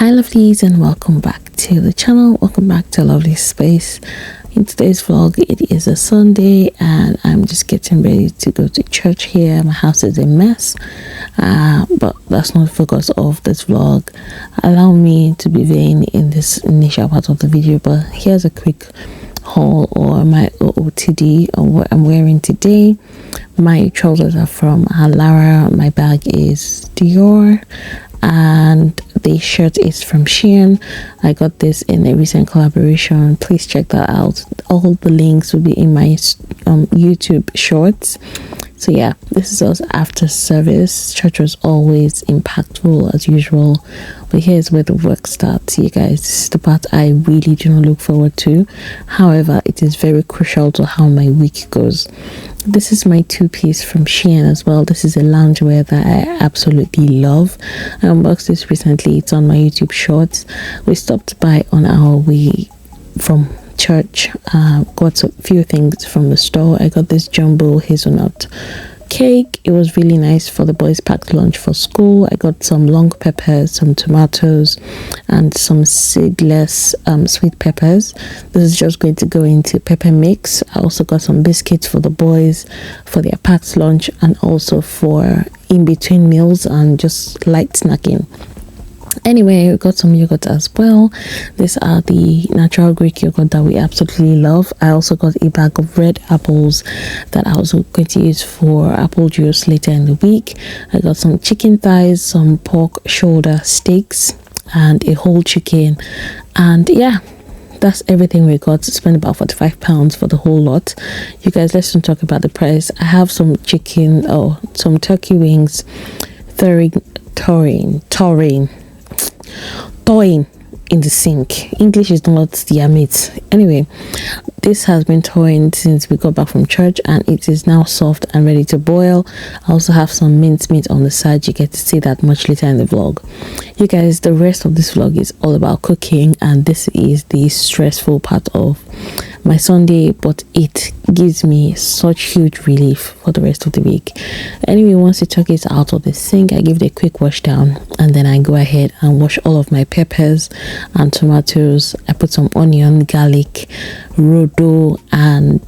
Hi lovelies, and welcome back to the channel. Welcome back to Lovely Space. In today's vlog, it is a Sunday and I'm just getting ready to go to church here. My house is a mess, but that's not the focus of this vlog. Allow me to be vain in this initial part of the video, but here's a quick haul or my OOTD on what I'm wearing today. My trousers are from Halara, my bag is Dior, and the shirt is from Shein. I got this in a recent collaboration. Please check that out. All the links will be in my YouTube shorts. So yeah, this is us after service. Church was always impactful as usual, but here's where the work starts, you guys. This is the part I really do not look forward to. However, it is very crucial to how my week goes. This is my two-piece from Shein as well. This is a loungewear that I absolutely love. I unboxed this recently. It's on my YouTube shorts. We stopped by on our way from church, got a few things from the store. I got this jumbo hazelnut cake. It was really nice for the boys' packed lunch for school. I got some long peppers, some tomatoes, and some seedless sweet peppers. This is just going to go into pepper mix. I also got some biscuits for the boys for their packed lunch and also for in between meals and just light snacking. Anyway, we got some yogurt as well. These are the natural Greek yogurt that we absolutely love. I also got a bag of red apples that I was going to use for apple juice later in the week. I got some chicken thighs, some pork shoulder steaks, and a whole chicken. And yeah, that's everything we got. Spent about £45 for the whole lot. You guys, let's not talk about the price. I have some chicken or some turkey wings, taurine in the sink. English is not their mate. Anyway, this has been thawing since we got back from church and it is now soft and ready to boil. I also have some mince meat on the side. You get to see that much later in the vlog. You guys, the rest of this vlog is all about cooking, and this is the stressful part of my Sunday, but it gives me such huge relief for the rest of the week. Anyway, once the turkey is out of the sink, I give it a quick wash down and then I go ahead and wash all of my peppers and tomatoes. I put some onion, garlic, rodo, and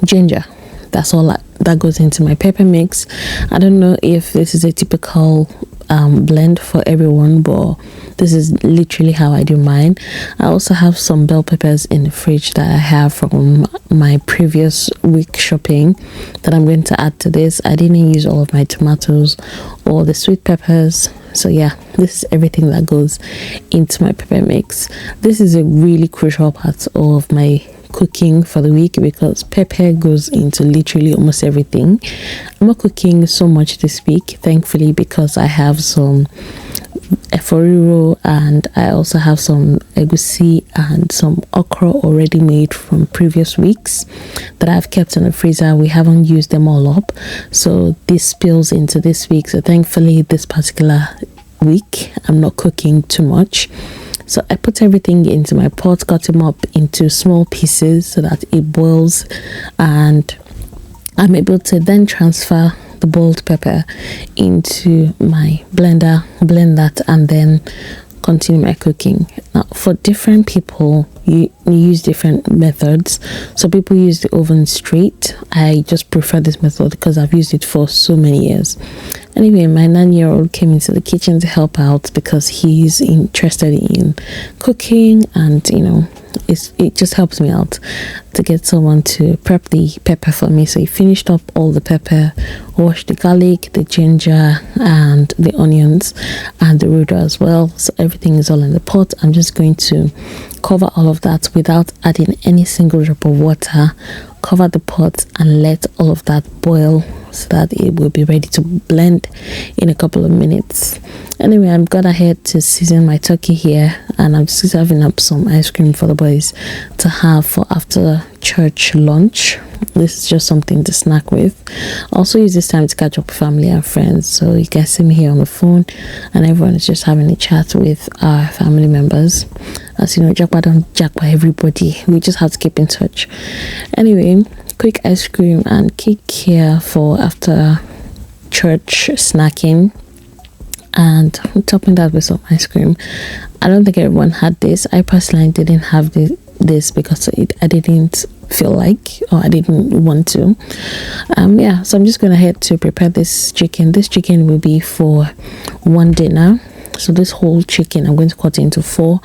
ginger. That's all that goes into my pepper mix. I don't know if this is a typical blend for everyone, but this is literally how I do mine. I also have some bell peppers in the fridge that I have from my previous week shopping that I'm going to add to this. I didn't use all of my tomatoes or the sweet peppers, so yeah, this is everything that goes into my pepper mix. This is a really crucial part of my cooking for the week because pepper goes into literally almost everything. I'm not cooking so much this week, thankfully, because I have some eforiro and I also have some egusi and some okra already made from previous weeks that I've kept in the freezer. We haven't used them all up, so this spills into this week. So thankfully this particular week I'm not cooking too much. So I put everything into my pot, cut them up into small pieces so that it boils, and I'm able to then transfer the boiled pepper into my blender, blend that, and then continue my cooking. Now, for different people, you use different methods. So people use the oven straight. I just prefer this method because I've used it for so many years. Anyway, my 9-year-old came into the kitchen to help out because he's interested in cooking, and you know, it just helps me out to get someone to prep the pepper for me. So he finished up all the pepper, washed the garlic, the ginger, and the onions, and the ruda as well. So everything is all in the pot. I'm just going to cover all of that without adding any single drop of water. Cover the pot and let all of that boil so that it will be ready to blend in a couple of minutes. Anyway, I've gone ahead to season my turkey here, and I'm just serving up some ice cream for the boys to have for after church lunch. This is just something to snack with. Also use this time to catch up with family and friends. So you guys see me here on the phone and everyone is just having a chat with our family members. As you know, Jackpot don't jackpot everybody. We just have to keep in touch. Anyway, quick ice cream and cake here for after church snacking. and topping that with some ice cream. I don't think everyone had this. I personally didn't have this because I didn't feel like, or I didn't want to. Yeah, so I'm just gonna head to prepare this chicken. This chicken will be for one dinner. So this whole chicken I'm going to cut into 4,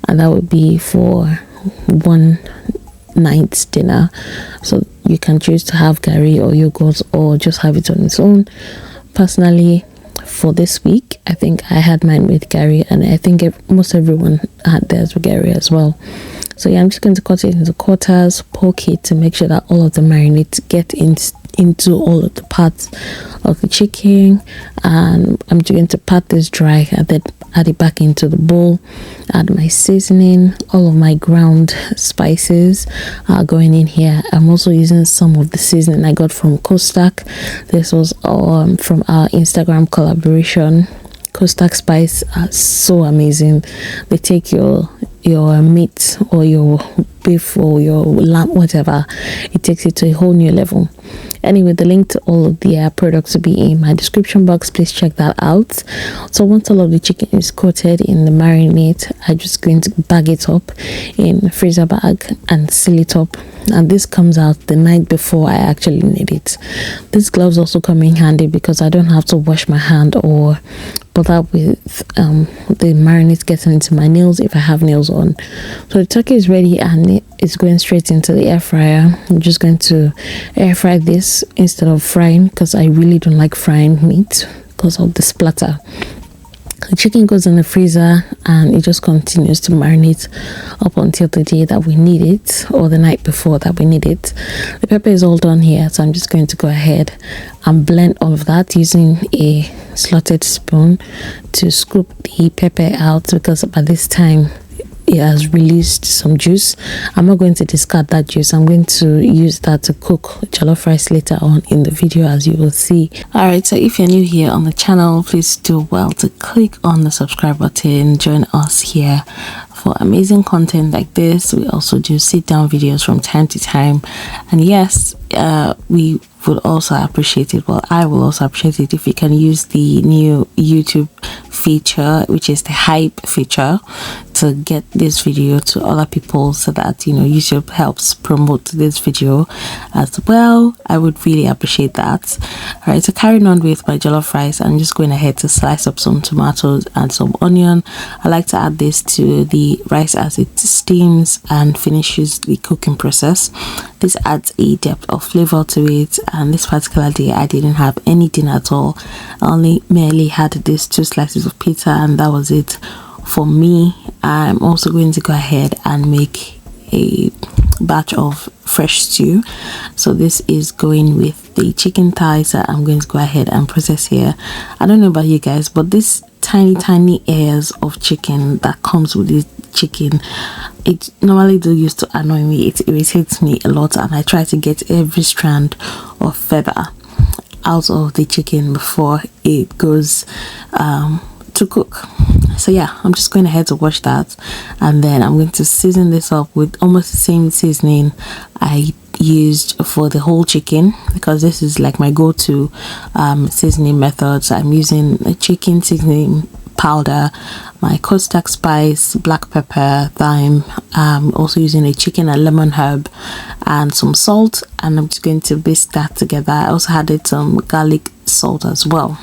and that would be for one night's dinner. So you can choose to have curry or yogurt or just have it on its own. Personally, for this week, I think I had mine with curry, and I think most everyone had theirs with curry as well. So yeah, I'm just going to cut it into quarters, poke it to make sure that all of the marinades get into all of the parts of the chicken, and I'm going to pat this dry and then add it back into the bowl. Add my seasoning, all of my ground spices are going in here. I'm also using some of the seasoning I got from Costack. This was from our Instagram collaboration. Costack spice are so amazing. They take your meat or your beef or your lamb, whatever, it takes it to a whole new level. Anyway, the link to all of their products will be in my description box. Please check that out. So once all of the chicken is coated in the marinade, I'm just going to bag it up in a freezer bag and seal it up, and this comes out the night before I actually need it. These gloves also come in handy because I don't have to wash my hand or bother with the marinade getting into my nails if I have nails on. So the turkey is ready and it's going straight into the air fryer. I'm just going to air fry this instead of frying because I really don't like frying meat because of the splatter. The chicken goes in the freezer and it just continues to marinate up until the day that we need it, or the night before that we need it. The pepper is all done here, so I'm just going to go ahead and blend all of that using a slotted spoon to scoop the pepper out, because by this time it has released some juice. I'm not going to discard that juice. I'm going to use that to cook jollof rice later on in the video, as you will see. All right, so if you're new here on the channel, please do well to click on the subscribe button. Join us here for amazing content like this. We also do sit down videos from time to time, and yes, we would also appreciate it, well, I will also appreciate it if you can use the new YouTube feature, which is the hype feature, to get this video to other people so that, you know, YouTube helps promote this video as well. I would really appreciate that. All right, so carrying on with my jollof rice, I'm just going ahead to slice up some tomatoes and some onion. I like to add this to the rice as it steams and finishes the cooking process. This adds a depth of flavor to it, and this particular day I didn't have anything at all. I only merely had these 2 slices of pizza, and that was it for me. I'm also going to go ahead and make a batch of fresh stew. So this is going with the chicken thighs that I'm going to go ahead and process here. I don't know about you guys, but this tiny hairs of chicken that comes with this chicken, it normally do used to annoy me. It irritates me a lot, and I try to get every strand of feather out of the chicken before it goes to cook. So yeah, I'm just going ahead to wash that, and then I'm going to season this up with almost the same seasoning I used for the whole chicken, because this is like my go-to seasoning method. So I'm using a chicken seasoning powder, my Costack spice, black pepper, thyme, also using a chicken and lemon herb and some salt, and I'm just going to whisk that together. I also added some garlic salt as well.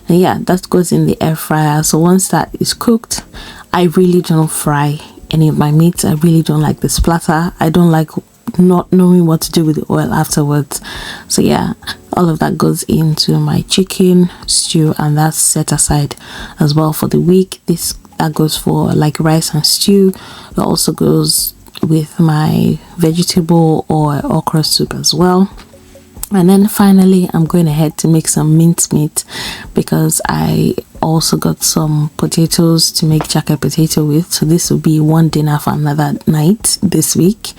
And yeah, that goes in the air fryer. So once that is cooked, I really don't fry any of my meats. I really don't like the splatter. I don't like not knowing what to do with the oil afterwards. So yeah, all of that goes into my chicken stew, and that's set aside as well for the week. That goes for like rice and stew. It also goes with my vegetable or okra soup as well. And then finally, I'm going ahead to make some mince meat, because I also got some potatoes to make jacket potato with. So this will be one dinner for another night this week.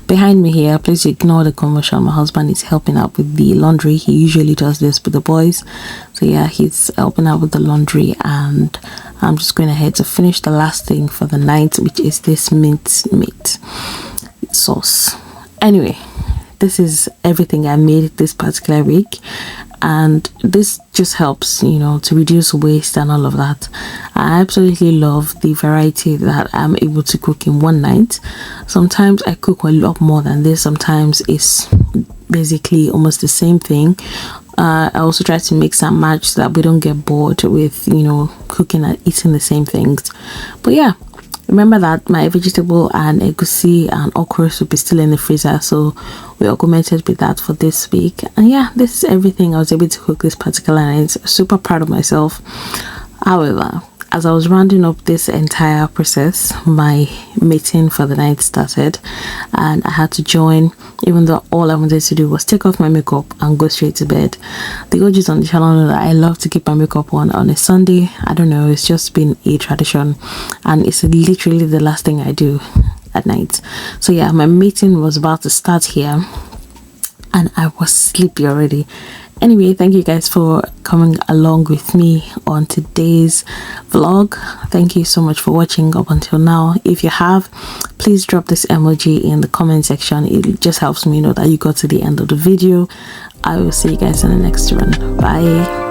Behind me here, please ignore the commotion. My husband is helping out with the laundry. He usually does this with the boys. So yeah, he's helping out with the laundry, and I'm just going ahead to finish the last thing for the night, which is this mince meat sauce. Anyway, this is everything I made this particular week, and this just helps, you know, to reduce waste and all of that. I absolutely love the variety that I'm able to cook in one night. Sometimes I cook a lot more than this. Sometimes it's basically almost the same thing. I also try to mix and match so that we don't get bored with, you know, cooking and eating the same things. But yeah, remember that my vegetable and egusi and okra soup is still in the freezer, so we augmented with that for this week. And yeah, this is everything I was able to cook this particular night. Super proud of myself. However, as I was rounding up this entire process, my meeting for the night started and I had to join, even though all I wanted to do was take off my makeup and go straight to bed. The OGs on the channel know that I love to keep my makeup on a Sunday. I don't know, it's just been a tradition and it's literally the last thing I do at night. So yeah, my meeting was about to start here and I was sleepy already. Anyway, thank you guys for coming along with me on today's vlog. Thank you so much for watching up until now. If you have, please drop this emoji in the comment section. It just helps me know that you got to the end of the video. I will see you guys in the next one. Bye.